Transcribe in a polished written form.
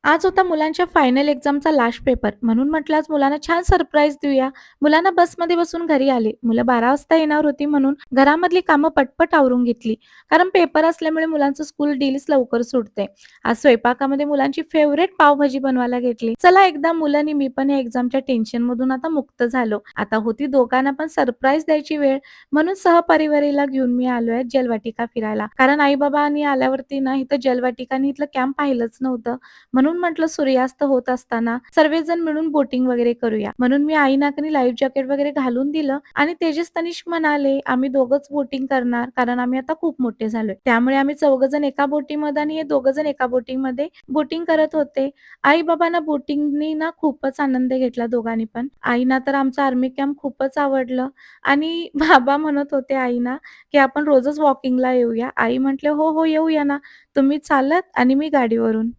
आज होता मुलांच्या फायनल एक्झामचा लास्ट पेपर. म्हणून म्हटलं आज मुलांना छान सरप्राईज देऊया. मुलांना बसमध्ये बसून घरी आले. मुलं 12 वाजता येणार होती म्हणून घरामधली कामं पटपट आवरून घेतली. कारण पेपर असल्यामुळे मुलांचं स्कूल डेलीच लवकर सुटते. आज स्वयंपाकामध्ये मुलांची फेव्हरेट पावभाजी बनवायला घेतली. चला एकदा मुलं आणि मी पण या एक्झामच्या टेन्शनमधून आता मुक्त झालो. आता होती दोघांना पण सरप्राईज द्यायची वेळ. म्हणून सहपरिवारीला घेऊन मी आलोय जलवाटिका फिरायला. कारण आई-बाबांनी आल्यावरती ना इथं जलवाटिका आणि इथलं कॅम्प पाहिलंच नव्हतं. म्हणून म्हटलं सूर्यास्त होत असताना सर्वजण मिळून बोटिंग वगैरे करूया. म्हणून मी आईना की लाईफ जॅकेट वगैरे घालून दिलं आणि तेजस तनिष म्हणाले, "आम्ही दोघंच बोटिंग करणार, कारण आम्ही आता खूप मोठे झालोय." त्यामुळे आम्ही चौघंजण एका बोटीमध्ये आणि हे दोघंजण एका बोटीमध्ये बोटिंग करत होते. आई-बाबांना बोटिंगनी ना खूपच आनंद घेतला दोघांनी पण. आईना तर आमचं आर्मी कॅम्प खूपच आवडलं आणि बाबा म्हणत होते आईना, की "आपण रोजच वॉकिंगला येऊया." आई म्हटले, "हो, हो, येऊया ना. तुम्ही चालत आणि मी गाडीवरून."